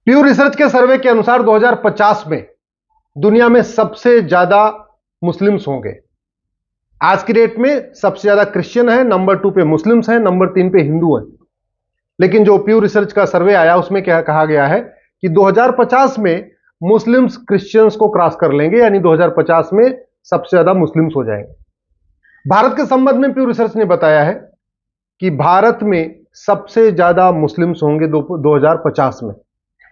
प्यू research के सर्वे के अनुसार 2050 में दुनिया में सबसे ज्यादा मुस्लिम्स होंगे। आज की डेट में सबसे ज्यादा क्रिश्चियन है, नंबर 2 पे मुस्लिम्स हैं, नंबर 3 पे हिंदू हैं। लेकिन जो प्यू रिसर्च का सर्वे आया उसमें क्या कहा गया है कि 2050 में मुस्लिम्स क्रिश्चियंस को क्रॉस कर लेंगे, यानी 2050 में सबसे ज्यादा मुस्लिम्स हो जाएंगे। भारत के संबंध में प्यू रिसर्च ने बताया है कि भारत में सबसे ज्यादा मुस्लिम्स होंगे 2050 में।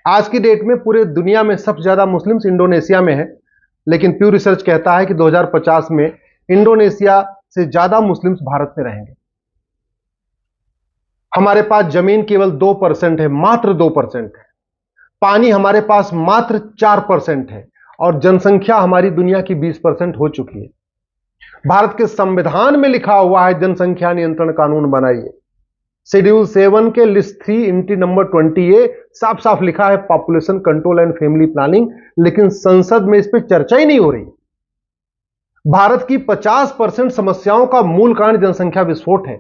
आज की डेट में पूरे दुनिया में सबसे ज्यादा मुस्लिम्स इंडोनेशिया में है, लेकिन प्यू रिसर्च कहता है कि 2050 में इंडोनेशिया से ज्यादा मुस्लिम्स भारत में रहेंगे। हमारे पास जमीन केवल 2% है, मात्र 2% है। पानी हमारे पास मात्र 4% है और जनसंख्या हमारी दुनिया की 20% हो चुकी है। भारत के संविधान में लिखा हुआ है जनसंख्या नियंत्रण कानून बनाइए। शेड्यूल 7 के लिस्ट 3 इंटी नंबर 20A साफ साफ लिखा है population control and family planning, लेकिन संसद में इस पर चर्चा ही नहीं हो रही। भारत की 50% समस्याओं का मूल कारण जनसंख्या विस्फोट है।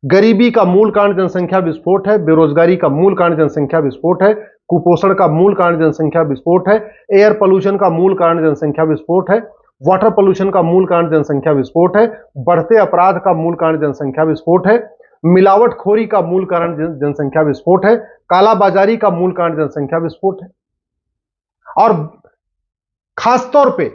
गरीबी का मूल कारण जनसंख्या विस्फोट है, बेरोजगारी का मूल कारण जनसंख्या विस्फोट है, कुपोषण का मूल कारण जनसंख्या विस्फोट है, एयर पोल्यूशन का मूल कारण जनसंख्या विस्फोट है, वाटर पोल्यूशन का मूल कारण जनसंख्या विस्फोट है, बढ़ते अपराध का मूल कारण जनसंख्या विस्फोट है, मिलावटखोरी का मूल कारण जनसंख्या विस्फोट है, कालाबाजारी का मूल कारण जनसंख्या विस्फोट है। और खासतौर पे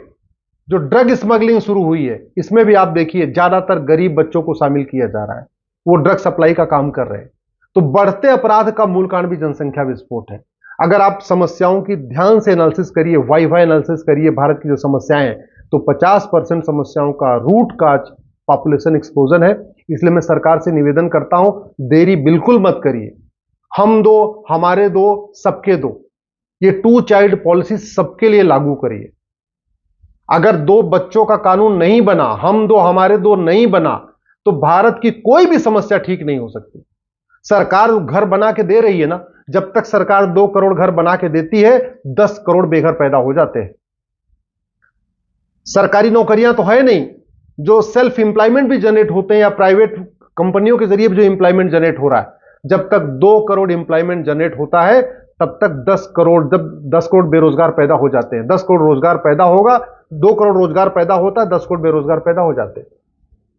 जो ड्रग स्मगलिंग शुरू हुई है, इसमें भी आप देखिए ज्यादातर गरीब बच्चों को शामिल किया जा रहा है, वो ड्रग सप्लाई का काम कर रहे हैं। तो बढ़ते अपराध का मूल कारण भी जनसंख्या विस्फोट है। अगर आप समस्याओं की ध्यान से एनालिसिस करिए, वाई एनालिसिस करिए भारत की जो समस्याएं हैं, तो 50% समस्याओं का रूट काज पॉपुलेशन एक्सप्लोजन है। इसलिए मैं सरकार से निवेदन करता हूं, देरी बिल्कुल मत करिए। हम दो हमारे दो सबके दो, ये 2 चाइल्ड पॉलिसी सबके लिए लागू करिए। अगर 2 बच्चों का कानून नहीं बना, हम दो हमारे दो नहीं बना, तो भारत की कोई भी समस्या ठीक नहीं हो सकती। सरकार घर बना के दे रही है ना, जब तक सरकार 2 करोड़ घर बना के देती है, 10 करोड़ बेघर पैदा हो जाते हैं। सरकारी नौकरियां तो है नहीं, जो सेल्फ एम्प्लॉयमेंट भी जनरेट होते हैं या प्राइवेट कंपनियों के जरिए भी जो एम्प्लॉयमेंट जनरेट हो रहा है, जब तक 2 करोड़ एम्प्लॉयमेंट जनरेट होता है, तब तक 10 करोड़, जब 10 करोड़ बेरोजगार पैदा हो जाते हैं। 10 करोड़ रोजगार पैदा होगा, 2 करोड़ रोजगार पैदा होता है, 10 करोड़ बेरोजगार पैदा हो जाते हैं।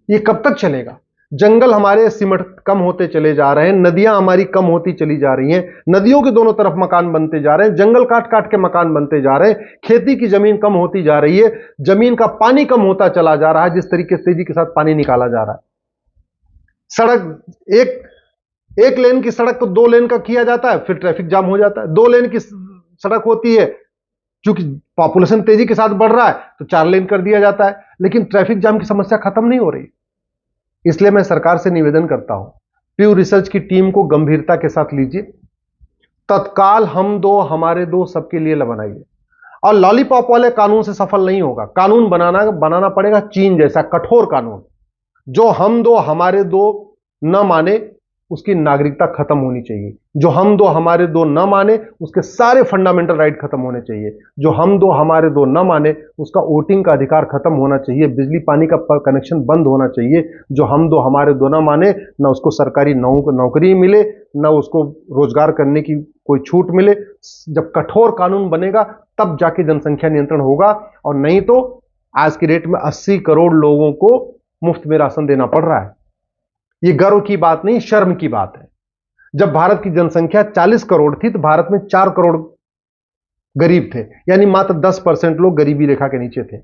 ये कब तक चलेगा? जंगल हमारे सिमट कम होते चले जा रहे हैं, नदियां हमारी कम होती चली जा रही हैं, नदियों के दोनों तरफ मकान बनते जा रहे हैं, जंगल काट काट के मकान बनते जा रहे हैं, खेती की जमीन कम होती जा रही है, जमीन का पानी कम होता चला जा रहा है, जिस तरीके से तेजी के साथ पानी निकाला जा रहा है। सड़क एक लेन की सड़क को 2 लेन का किया जाता है, फिर ट्रैफिक जाम हो जाता है। 2 लेन की सड़क होती है, क्योंकि पॉपुलेशन तेजी के साथ बढ़ रहा है, तो 4 लेन कर दिया जाता है, लेकिन ट्रैफिक जाम की समस्या खत्म नहीं हो रही। इसलिए मैं सरकार से निवेदन करता हूं, प्यू रिसर्च की टीम को गंभीरता के साथ लीजिए, तत्काल हम दो हमारे दो सबके लिए बनाइए। और लॉलीपॉप वाले कानून से सफल नहीं होगा, कानून बनाना पड़ेगा चीन जैसा कठोर कानून। जो हम दो हमारे दो न माने, उसकी नागरिकता खत्म होनी चाहिए। जो हम दो हमारे दो न माने, उसके सारे फंडामेंटल राइट खत्म होने चाहिए। जो हम दो हमारे दो न माने, उसका वोटिंग का अधिकार खत्म होना चाहिए, बिजली पानी का कनेक्शन बंद होना चाहिए। जो हम दो हमारे दो न माने, ना उसको सरकारी नौकरी मिले, ना उसको रोजगार करने की कोई छूट मिले। जब कठोर कानून बनेगा तब जाके जनसंख्या नियंत्रण होगा, और नहीं तो आज की डेट में 80 करोड़ लोगों को मुफ्त में राशन देना पड़ रहा है। ये गर्व की बात नहीं, शर्म की बात है। जब भारत की जनसंख्या 40 करोड़ थी, तो भारत में 4 करोड़ गरीब थे, यानी मात्र 10% लोग गरीबी रेखा के नीचे थे।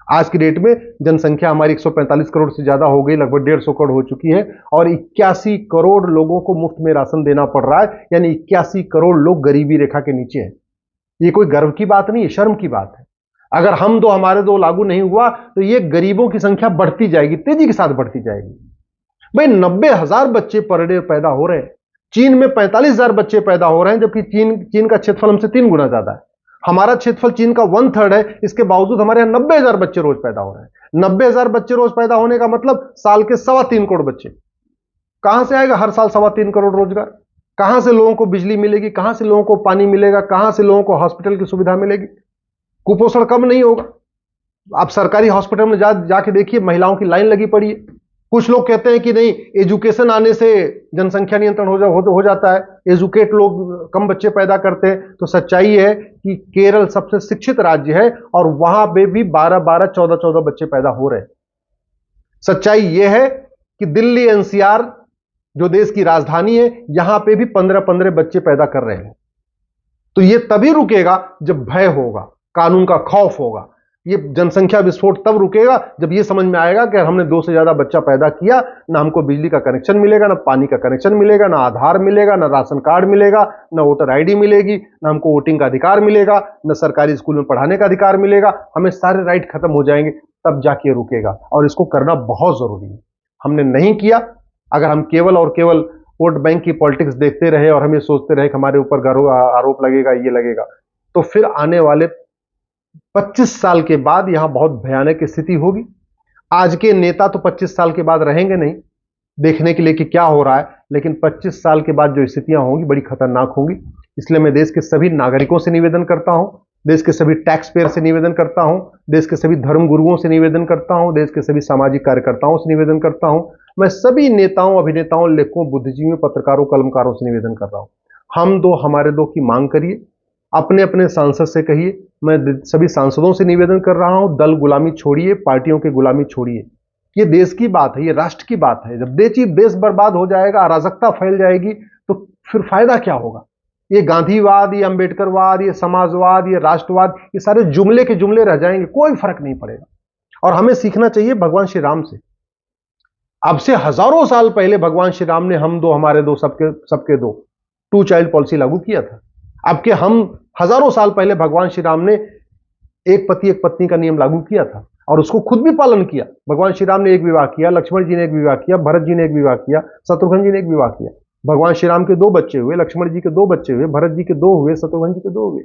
आज की डेट में जनसंख्या हमारी 145 करोड़ से ज्यादा हो गई, लगभग 150 करोड़ हो चुकी है, और 81 करोड़ लोगों को मुफ्त में राशन देना पड़ रहा है, यानी 81 करोड़ लोग गरीबी रेखा के नीचे हैं। ये कोई गर्व की बात नहीं है, शर्म की बात है। अगर हम दो हमारे दो लागू नहीं हुआ, तो ये गरीबों की संख्या बढ़ती जाएगी, तेजी के साथ बढ़ती जाएगी। भाई 90,000 बच्चे पर डे पैदा हो रहे हैं, चीन में 45,000 बच्चे पैदा हो रहे हैं, जबकि चीन का क्षेत्रफल हमसे 3 गुना ज्यादा है। हमारा क्षेत्रफल चीन का 1/3 है, इसके बावजूद हमारे यहां 90,000 बच्चे रोज पैदा हो रहे हैं। 90,000 बच्चे रोज पैदा होने का मतलब साल के 3.25 करोड़ बच्चे। कहां से आएगा हर साल 3.25 करोड़ रोजगार? कहां से लोगों को बिजली मिलेगी? कहां से लोगों को पानी मिलेगा? कहां से लोगों को हॉस्पिटल की सुविधा मिलेगी? कुपोषण कम नहीं होगा। आप सरकारी हॉस्पिटल में जाके देखिए, महिलाओं की लाइन लगी पड़ी है, कुछ लोग कहते हैं कि नहीं, एजुकेशन आने से जनसंख्या नियंत्रण हो जाता है, एजुकेट लोग कम बच्चे पैदा करते हैं। तो सच्चाई है कि केरल सबसे शिक्षित राज्य है और वहां पे भी 12-12, 14-14 बच्चे पैदा हो रहे हैं। सच्चाई यह है कि दिल्ली एनसीआर जो देश की राजधानी है, यहां पे भी 15-15 बच्चे पैदा कर रहे हैं। तो यह तभी रुकेगा जब भय होगा, कानून का खौफ होगा। ये जनसंख्या विस्फोट तब रुकेगा जब ये समझ में आएगा कि हमने 2 से ज्यादा बच्चा पैदा किया, ना हमको बिजली का कनेक्शन मिलेगा, ना पानी का कनेक्शन मिलेगा, ना आधार मिलेगा, ना राशन कार्ड मिलेगा, ना वोटर आईडी मिलेगी, ना हमको वोटिंग का अधिकार मिलेगा, ना सरकारी स्कूल में पढ़ाने का अधिकार मिलेगा। हमें सारे राइट खत्म हो जाएंगे, तब जाके रुकेगा। और इसको करना बहुत जरूरी है। हमने नहीं किया। अगर हम केवल और केवल वोट बैंक की पॉलिटिक्स देखते रहे और हम ये सोचते रहे कि हमारे ऊपर आरोप लगेगा, ये लगेगा, तो फिर आने वाले 25 साल के बाद यहां बहुत भयानक स्थिति होगी। आज के नेता तो 25 साल के बाद रहेंगे नहीं देखने के लिए कि क्या हो रहा है, लेकिन 25 साल के बाद जो स्थितियां होंगी बड़ी खतरनाक होंगी। इसलिए मैं देश के सभी नागरिकों से निवेदन करता हूं, देश के सभी टैक्स पेयर से निवेदन करता हूं, देश के सभी धर्म गुरुओं से निवेदन करता हूं, देश के सभी सामाजिक कार्यकर्ताओं से निवेदन करता हूं, मैं सभी नेताओं, अभिनेताओं, लेखकों, बुद्धिजीवियों, पत्रकारों, कलमकारों से निवेदन कर रहा हूं। हम दो हमारे दो की मांग करिए, अपने अपने सांसद से कहिए। मैं सभी सांसदों से निवेदन कर रहा हूं, दल गुलामी छोड़िए, पार्टियों की गुलामी छोड़िए। ये देश की बात है, ये राष्ट्र की बात है। जब देश बर्बाद हो जाएगा, अराजकता फैल जाएगी, तो फिर फायदा क्या होगा? ये गांधीवाद, ये अंबेडकरवाद, ये समाजवाद, ये राष्ट्रवाद, ये सारे जुमले के जुमले रह जाएंगे, कोई फर्क नहीं पड़ेगा। और हमें सीखना चाहिए भगवान श्री राम से। अब से हजारों साल पहले भगवान श्री राम ने हम दो हमारे दो सबके दो 2 चाइल्ड पॉलिसी लागू किया था। अब के हम हजारों साल पहले भगवान श्री राम ने एक पति एक पत्नी का नियम लागू किया था और उसको खुद भी पालन किया। भगवान श्री राम ने एक विवाह किया, लक्ष्मण जी ने एक विवाह किया, भरत जी ने एक विवाह किया, शत्रुघ्न जी ने एक विवाह किया। भगवान श्री राम के 2 बच्चे हुए, लक्ष्मण जी के 2 बच्चे हुए, भरत जी के 2 हुए, शत्रुघ्न जी के 2 हुए।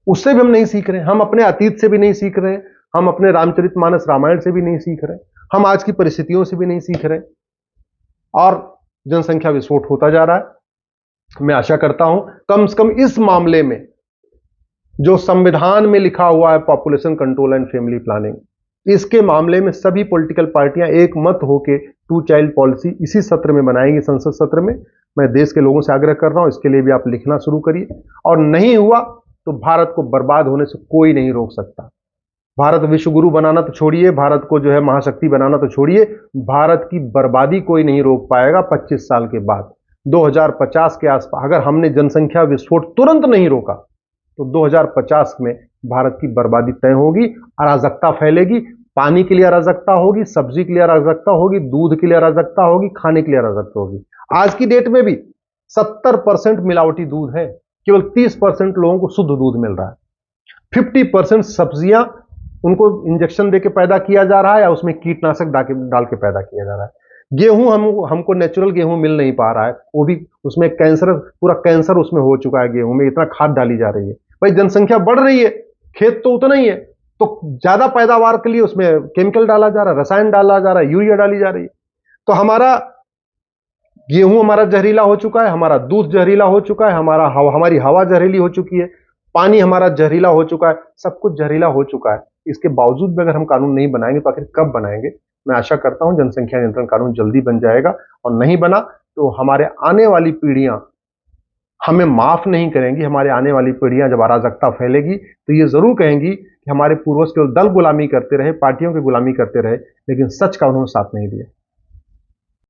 उससे भी हम नहीं सीख रहे, हम अपने अतीत से भी नहीं सीख रहे, हम अपने रामचरितमानस रामायण से भी नहीं सीख रहे, हम आज की परिस्थितियों से भी नहीं सीख रहे, और जनसंख्या विस्फोट होता जा रहा है। मैं आशा करता हूं कम से कम इस मामले में जो संविधान में लिखा हुआ है, population control and family planning, इसके मामले में सभी पॉलिटिकल पार्टियां एक मत होकर 2 चाइल्ड पॉलिसी इसी सत्र में बनाएंगी, संसद सत्र में। मैं देश के लोगों से आग्रह कर रहा हूं, इसके लिए भी आप लिखना शुरू करिए। और नहीं हुआ तो भारत को बर्बाद होने से कोई नहीं रोक सकता। भारत विश्व गुरु बनाना तो छोड़िए, भारत को जो है महाशक्ति बनाना तो छोड़िए, भारत की बर्बादी कोई नहीं रोक पाएगा 25 साल के बाद। 2050 के आसपास अगर हमने जनसंख्या विस्फोट तुरंत नहीं रोका तो 2050 में भारत की बर्बादी तय होगी, अराजकता फैलेगी, पानी के लिए अराजकता होगी, सब्जी के लिए अराजकता होगी, दूध के लिए अराजकता होगी, खाने के लिए अराजकता होगी। आज की डेट में भी 70% मिलावटी दूध है, केवल 30% लोगों को शुद्ध दूध मिल रहा है। 50% सब्जियां उनको इंजेक्शन देके पैदा किया जा रहा है या उसमें कीटनाशक डाल के पैदा किया जा रहा है। गेहूं हमको नेचुरल गेहूं मिल नहीं पा रहा है, वो भी उसमें पूरा कैंसर उसमें हो चुका है। गेहूं में इतना खाद डाली जा रही है। भाई जनसंख्या बढ़ रही है, खेत तो उतना ही है, तो ज्यादा पैदावार के लिए उसमें केमिकल डाला जा रहा है, रसायन डाला जा रहा है, यूरिया डाली जा रही है। तो हमारा गेहूं हमारा जहरीला हो चुका है, हमारा दूध जहरीला हो चुका है, हमारी हवा जहरीली हो चुकी है, पानी हमारा जहरीला हो चुका है, सब कुछ जहरीला हो चुका है। इसके बावजूद भी अगर हम कानून नहीं बनाएंगे तो आखिर कब बनाएंगे? मैं आशा करता हूं जनसंख्या नियंत्रण कानून जल्दी बन जाएगा, और नहीं बना तो हमारे आने वाली पीढ़ियां हमें माफ नहीं करेंगी। हमारे आने वाली पीढ़ियां जब अराजकता फैलेगी तो ये जरूर कहेंगी कि हमारे पूर्वज केवल दल गुलामी करते रहे, पार्टियों की गुलामी करते रहे, लेकिन सच का उन्होंने साथ नहीं दिया।